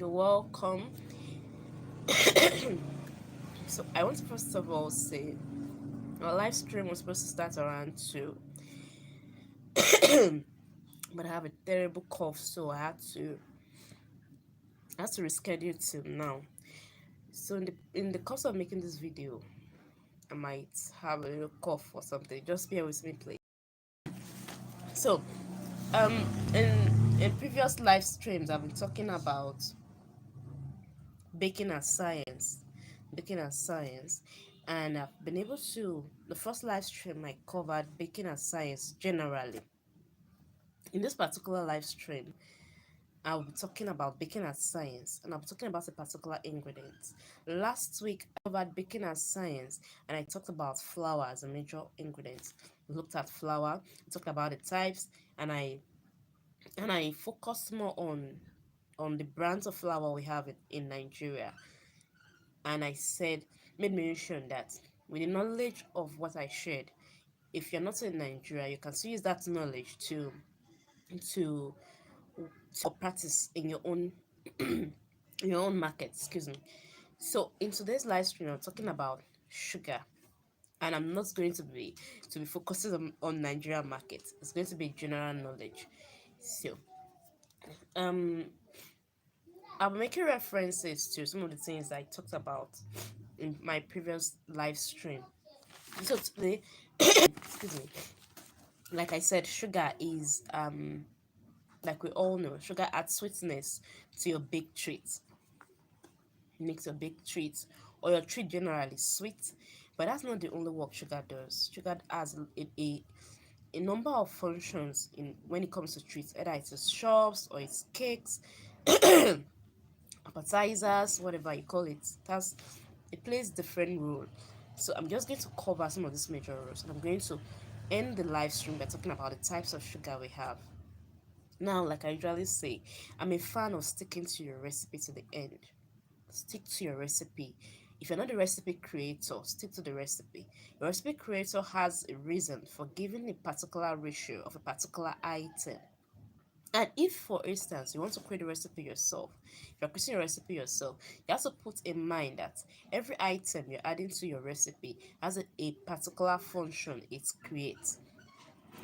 You're welcome. So I want to first of all say our live stream was supposed to start around 2, but I have a terrible cough, so I had to reschedule till now. So in the course of making this video, I might have a little cough or something. Just bear with me, please. So um in previous live streams, I've been talking about baking as science, baking as science, and I've been able to. The first live stream I covered baking as science generally. In this particular live stream, I'll be talking about baking as science, and I'll be talking about a particular ingredient. Last week I covered baking as science, and I talked about flour as a major ingredient. We looked at flour, we talked about the types, and I focused more on the brands of flour we have in Nigeria. And I said, made mention that with the knowledge of what I shared, if you're not in Nigeria, you can still use that knowledge to to practice in your own in your own market. Excuse me. So in today's live stream, I'm talking about sugar, and I'm not going to be focusing on Nigeria market. It's going to be general knowledge. So um, I'm making references to some of the things I talked about in my previous live stream. So today, excuse me, like I said, sugar is like we all know, sugar adds sweetness to your baked treat. Makes your baked treat or your treat generally sweet, but that's not the only work sugar does. Sugar has a number of functions in when it comes to treats, either it's shops or it's cakes, appetizers, whatever you call it. It plays different role. So I'm just going to cover some of these major roles, and I'm going to end the live stream by talking about the types of sugar we have. Now, like I usually say, I'm a fan of sticking to your recipe to the end. Stick to your recipe. If you're not the recipe creator, stick to the recipe. Your recipe creator has a reason for giving a particular ratio of a particular item. And if, for instance, you want to create a recipe yourself, if you're creating a recipe yourself, you have to put in mind that every item you're adding to your recipe has a particular function it creates.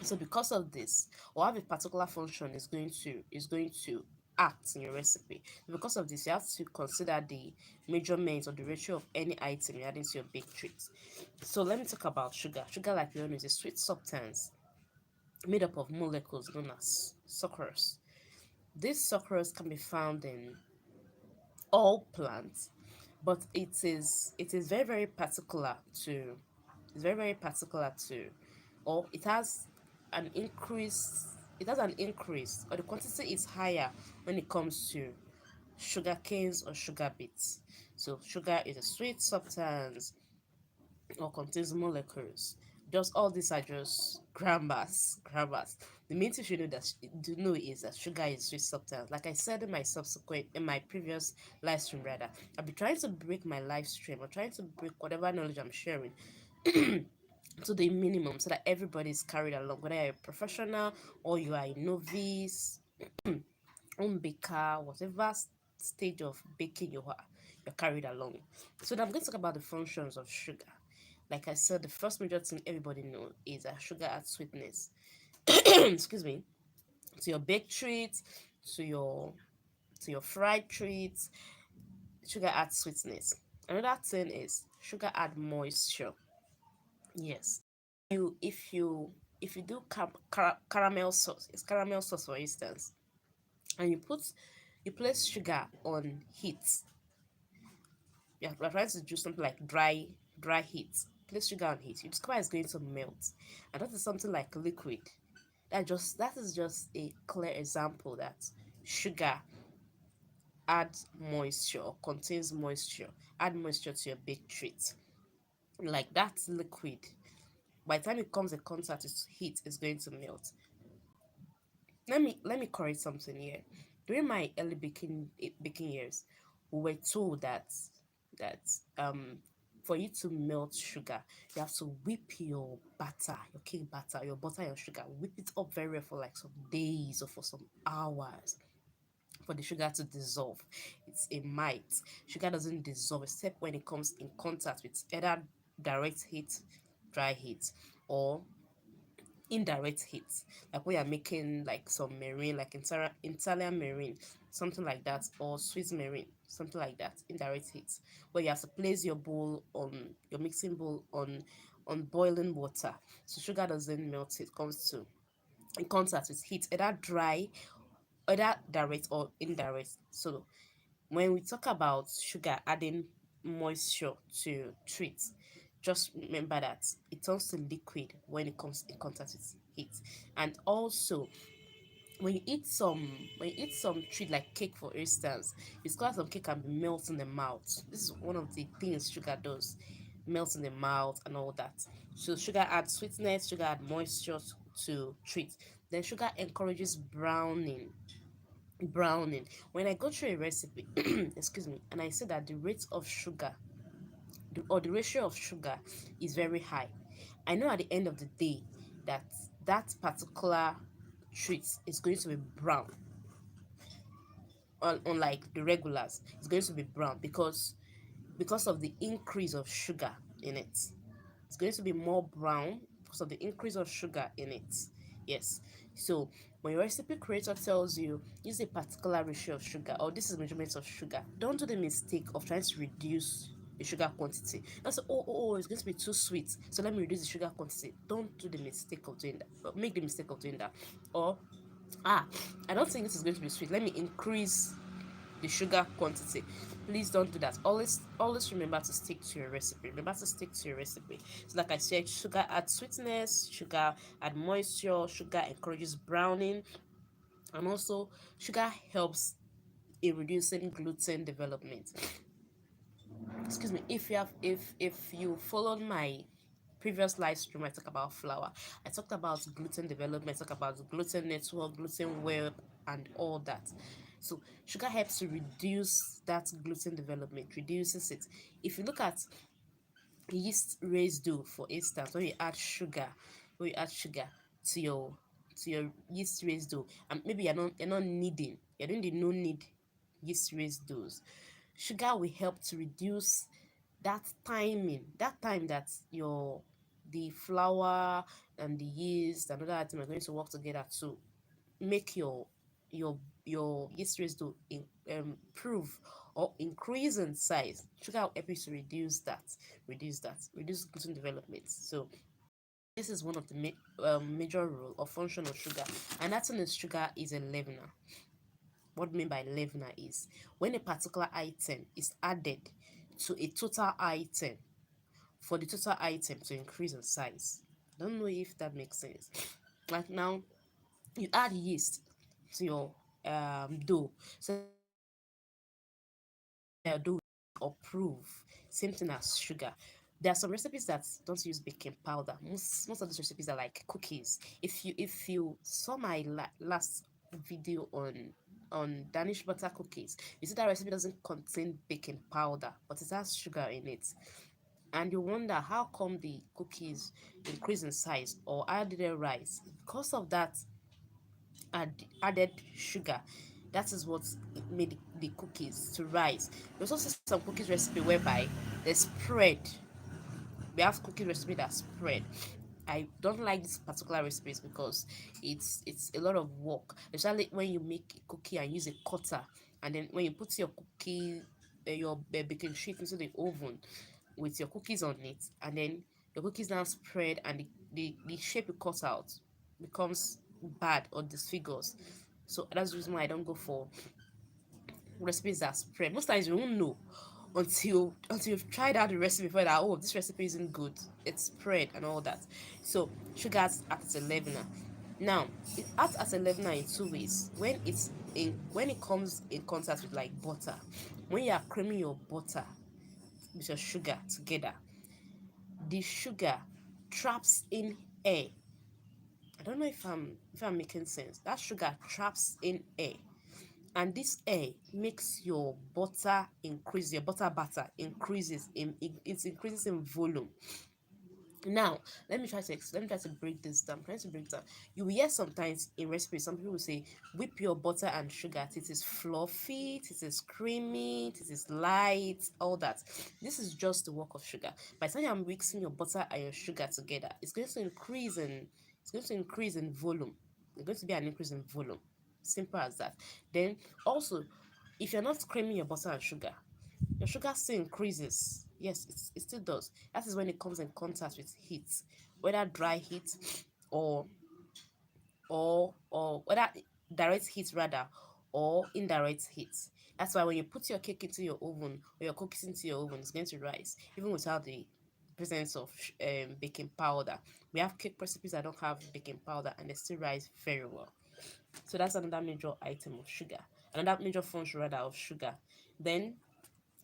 So because of this, or have a particular function is going to act in your recipe. Because of this, you have to consider the measurements or the ratio of any item you're adding to your baked treat. So let me talk about sugar. Sugar, like we all know, is a sweet substance made up of molecules known as sucrose. These sucrose can be found in all plants, but it is very very particular to it's very very particular to or an increase it has an increase, or the quantity is higher when it comes to sugar canes or sugar beets. So sugar is a sweet substance or contains molecules. Just all these are just grammars. The main thing you should know is that sugar is sweet substance. Like I said in my previous live stream rather, I'll be trying to break my live stream or trying to break whatever knowledge I'm sharing to the minimum so that everybody is carried along, whether you're a professional or you are a novice, home baker, whatever stage of baking you are, you're carried along. So now I'm going to talk about the functions of sugar. Like I said, the first major thing everybody knows is that sugar adds sweetness. Excuse me, to your baked treats, to your fried treats, sugar adds sweetness. Another thing is sugar add moisture. Yes, you if you do caramel sauce, it's caramel sauce for instance, and you place sugar on heat. Yeah, we're trying to do something like dry heat. Place sugar on heat. You discover it's going to melt, and that is something like liquid. That is just a clear example that sugar adds moisture or contains moisture. Add moisture to your baked treat. Like that liquid. By the time it comes in contact with heat, it's going to melt. Let me correct something here. During my early baking years, we were told that for you to melt sugar, you have to whip your butter, your cake batter, your butter, your sugar, whip it up very well for like some days or for some hours for the sugar to dissolve. It's a might. Sugar doesn't dissolve except when it comes in contact with either direct heat, dry heat, or indirect heat, like when you're making like some marine, like Italian marine, something like that, or Swiss marine, something like that. Indirect heat, where you have to place your bowl on your mixing bowl on boiling water, so sugar doesn't melt. It comes to in contact with heat, either direct or indirect. So when we talk about sugar adding moisture to treats, just remember that it turns to liquid when it comes in contact with heat. And also, when you eat some treat like cake, for instance, it's called some cake can be melt in the mouth. This is one of the things sugar does, melt in the mouth and all that. So sugar adds sweetness, sugar adds moisture to treat. Then sugar encourages browning. When I go through a recipe, excuse me, and I say that the rate of sugar or the ratio of sugar is very high, I know at the end of the day that that particular treat is going to be brown. Unlike the regulars, it's going to be brown because of the increase of sugar in it. It's going to be more brown because of the increase of sugar in it. Yes. So when your recipe creator tells you use a particular ratio of sugar or this is measurements of sugar, don't do the mistake of trying to reduce the sugar quantity. Don't say, it's going to be too sweet, so let me reduce the sugar quantity. Don't do the mistake of doing that. Make the mistake of doing that. Or I don't think this is going to be sweet. Let me increase the sugar quantity. Please don't do that. Always remember to stick to your recipe. Remember to stick to your recipe. So like I said, sugar adds sweetness, sugar add moisture, sugar encourages browning, and also sugar helps in reducing gluten development. Excuse me. If you followed my previous live stream, I talked about flour. I talked about gluten development, I talked about gluten network, gluten web, and all that. So sugar helps to reduce that gluten development, reduces it. If you look at yeast raised dough, for instance, when you add sugar to your yeast raised dough, and maybe you're not kneading, you're doing the no knead yeast raised doughs. Sugar will help to reduce that time that the flour and the yeast and other items are going to work together to make your yeast raised to improve or increase in size. Sugar will help you to reduce gluten development. So this is one of the major role or function of sugar, and that one is sugar is a leavener. What I mean by leavener is when a particular item is added to a total item for the total item to increase in size. I don't know if that makes sense. Like now, you add yeast to your dough, so your dough or proof. Same thing as sugar. There are some recipes that don't use baking powder. Most of these recipes are like cookies. If you saw my last video on Danish butter cookies, you see that recipe doesn't contain baking powder, but it has sugar in it. And you wonder how come the cookies increase in size or how did they rise? Because of that added sugar. That is what made the cookies to rise. There's also some cookies recipe whereby they spread. We have cookie recipe that spread. I don't like this particular recipes because it's a lot of work, especially when you make a cookie and use a cutter, and then when you put your cookie, your baking sheet into the oven with your cookies on it, and then your cookies now spread, and the shape you cut out becomes bad or disfigures. So that's the reason why I don't go for recipes that spread. Most times you won't know until you've tried out the recipe before that, oh, this recipe isn't good, it's spread and all that. So sugar acts as a leavener. Now it acts as a leavener in two ways. When it comes in contact with like butter, when you are creaming your butter with your sugar together, the sugar traps in air. I don't know if I'm making sense. That sugar traps in air, and this air makes your butter increase. Your butter increases in it increases in volume. Now, let me try to break this down. I'm trying to break down. You will hear sometimes in recipes, some people will say, whip your butter and sugar till it is fluffy, till it is creamy, till it is light, all that. This is just the work of sugar. By the time you're mixing your butter and your sugar together, it's going to increase in volume. There's going to be an increase in volume. Simple as that. Then also, if you're not creaming your butter and sugar, your sugar still increases. Yes, it still does. That is when it comes in contact with heat, whether dry heat or or whether direct heat rather or indirect heat. That's why when you put your cake into your oven or your cookies into your oven, it's going to rise even without the presence of baking powder. We have cake recipes that don't have baking powder and they still rise very well. So that's another major item of sugar, another major function rather of sugar. Then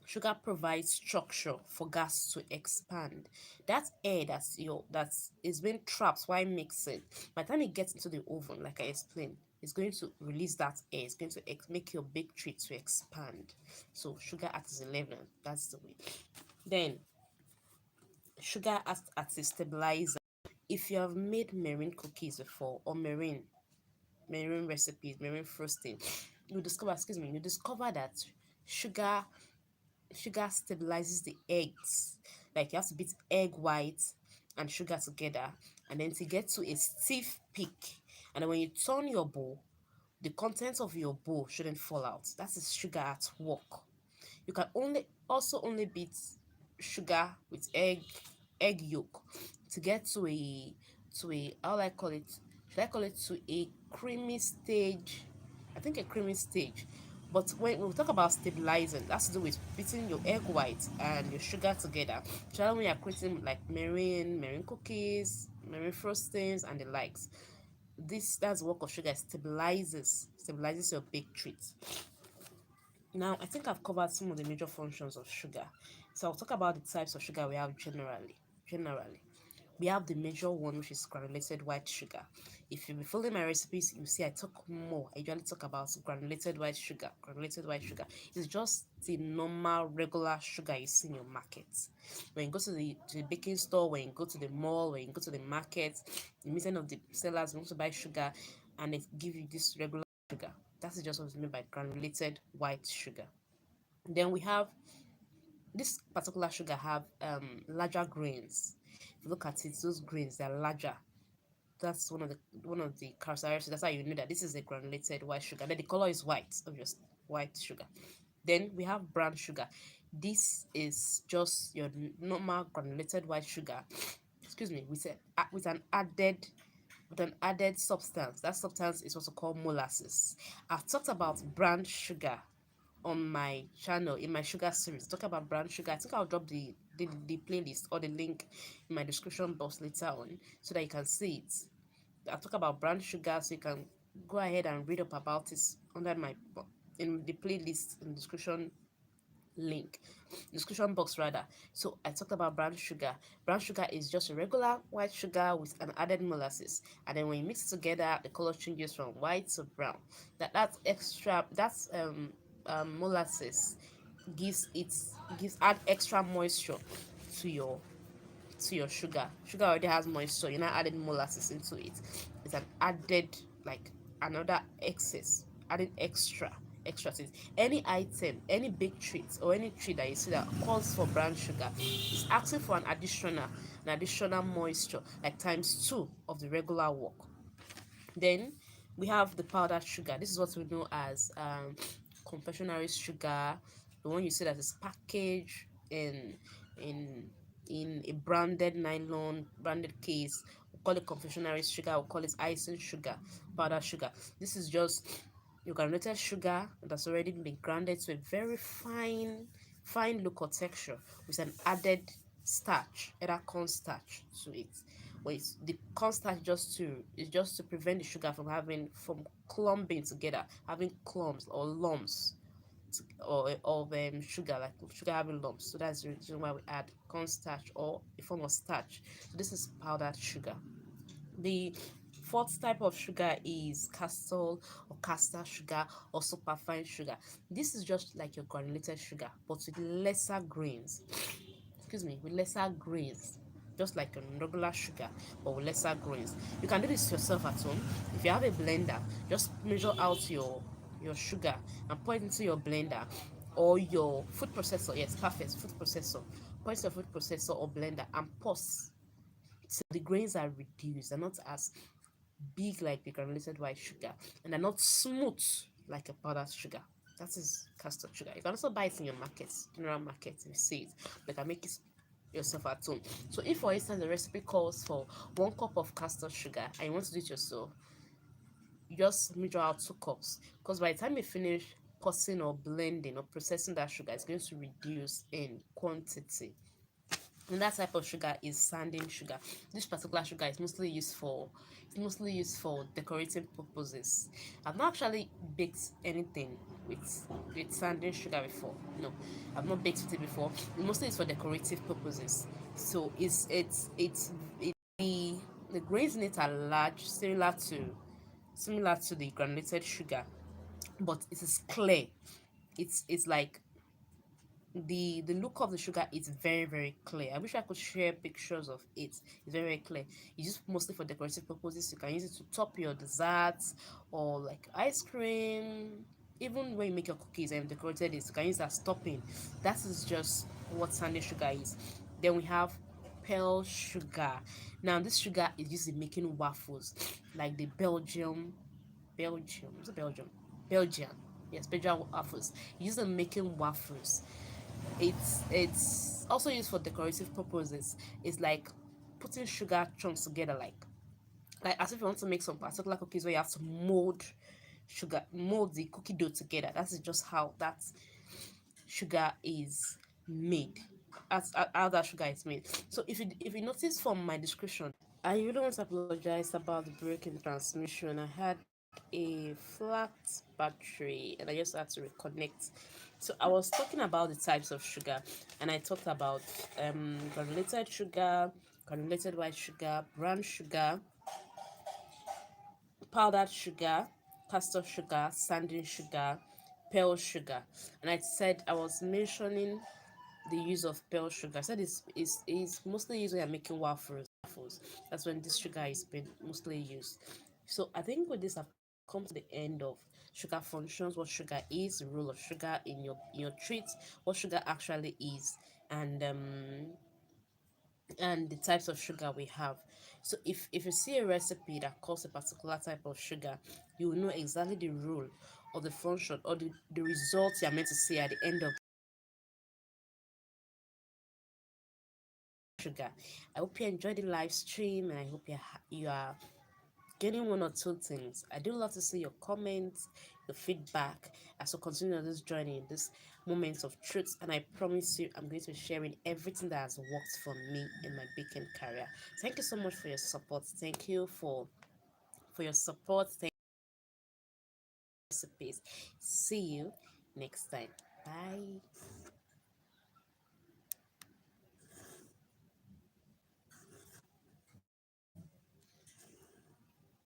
sugar provides structure for gas to expand. That air that is being trapped while mixing, by the time it gets into the oven, like I explained, it's going to release that air. It's going to make your baked treat to expand. So sugar acts as a leavener. That's the way. Then sugar acts as a stabilizer. If you have made meringue cookies before or meringue recipes, meringue frosting, you discover that sugar sugar stabilizes the eggs. Like you have to beat egg white and sugar together, and then to get to a stiff peak. And then when you turn your bowl, the contents of your bowl shouldn't fall out. That is sugar at work. You can only beat sugar with egg yolk to get to a how do I call it? Should I call it to a creamy stage? I think a creamy stage. But when we talk about stabilizing, that's to do with beating your egg white and your sugar together. Especially when you're creating like meringue cookies, meringue frostings, and the likes. That's the work of sugar. Stabilizes your baked treats. Now, I think I've covered some of the major functions of sugar. So I'll talk about the types of sugar we have generally. Generally, we have the major one, which is granulated white sugar. If you've been following my recipes, you see I talk more. I usually talk about granulated white sugar. Granulated white sugar is just the normal, regular sugar you see in your market. When you go to the baking store, when you go to the mall, when you go to the market, the meeting of the sellers want to buy sugar, and they give you this regular sugar. That's just what is meant by granulated white sugar. Then we have this particular sugar have larger grains. If you look at it, those grains they're larger. That's one of the characteristics. That's how you know that this is a granulated white sugar. Then the color is white, obviously white sugar. Then we have brown sugar. This is just your normal granulated white sugar. Excuse me, with an added substance. That substance is also called molasses. I've talked about brown sugar on my channel in my sugar series. Talk about brown sugar. I think I'll drop the playlist or the link in my description box later on so that you can see it. I'll talk about brown sugar so you can go ahead and read up about it under my in the playlist in the link description box rather. So I talked about brown sugar. Brown sugar is just a regular white sugar with an added molasses, and then when you mix it together the color changes from white to brown. That's molasses gives add extra moisture to your sugar. Sugar already has moisture, you're not adding molasses into it. It's an added, like another excess, adding extra things. Any item, any big treat or any treat that you see that calls for brown sugar is asking for an additional moisture, like times two of the regular work. Then we have the powdered sugar. This is what we know as confectionery sugar, the one you see that is packaged in in a branded case. We call it confectionery sugar. We call it icing sugar, powdered sugar. This is just your granulated sugar that's already been grounded to a very fine look or texture with an added starch, either corn starch to it. Wait, the cornstarch just to prevent the sugar from clumping together, having clumps or lumps or of sugar, like sugar having lumps. So that's the reason why we add cornstarch or a form of starch. So this is powdered sugar. The fourth type of sugar is castor or castor sugar or superfine sugar. This is just like your granulated sugar, but with lesser grains. Excuse me, with lesser grains. just like a regular sugar but with lesser grains. You can do this yourself at home. If you have a blender, just measure out your sugar and pour it into your blender or your food processor. Yes, perfect, food processor. Pour it into your food processor or blender and pause till the grains are reduced. They're not as big like the granulated white sugar, and they're not smooth like a powdered sugar. That is castor sugar. You can also buy it in your markets, general market, if you see it. You can make it yourself at home. So if for instance the recipe calls for 1 cup of castor sugar and you want to do it yourself, you just measure out 2 cups, because by the time you finish pressing or blending or processing that sugar, it's going to reduce in quantity. And that type of sugar is sanding sugar. This particular sugar is mostly used for decorating purposes. I've not actually baked anything with sanding sugar before. No, I've not baked with it before. It mostly is for decorative purposes. So it's the grains in it are large, similar to the granulated sugar, but it is clear. It's like the look of the sugar is very clear. I wish I could share pictures of it. It's very clear. It's just mostly for decorative purposes. You can use it to top your desserts or like ice cream. Even when you make your cookies and decorated it, you can use that topping. That is just what sanding sugar is. Then we have pearl sugar. Now this sugar is used in making waffles, like the Belgium. Yes, Belgian waffles. Used in making waffles. It's also used for decorative purposes. It's like putting sugar chunks together, like as if you want to make some particular cookies where you have to mold the cookie dough together. That's just how that sugar is made. How that sugar is made. So if you notice from my description, I really want to apologize about the break in transmission. I had a flat battery and I just had to reconnect. So I was talking about the types of sugar, and I talked about granulated sugar, granulated white sugar, brown sugar, powdered sugar, castor sugar, sanding sugar, pearl sugar. And I said I was mentioning the use of pearl sugar. I said it's mostly used when you're making waffles. That's when this sugar is been mostly used. So I think with this I've come to the end of sugar functions, what sugar is, the role of sugar in your treats, what sugar actually is, and the types of sugar we have. So if you see a recipe that calls a particular type of sugar, you will know exactly the role or the function or the results you're meant to see at the end of sugar. I hope you enjoyed the live stream, and I hope you are getting one or two things. I do love to see your comments, your feedback as we continue on this journey, in this moments of truth. And I promise you, I'm going to be sharing everything that has worked for me in my baking career. Thank you so much for your support. Thank you for your support. Thank you for recipes. See you next time. Bye.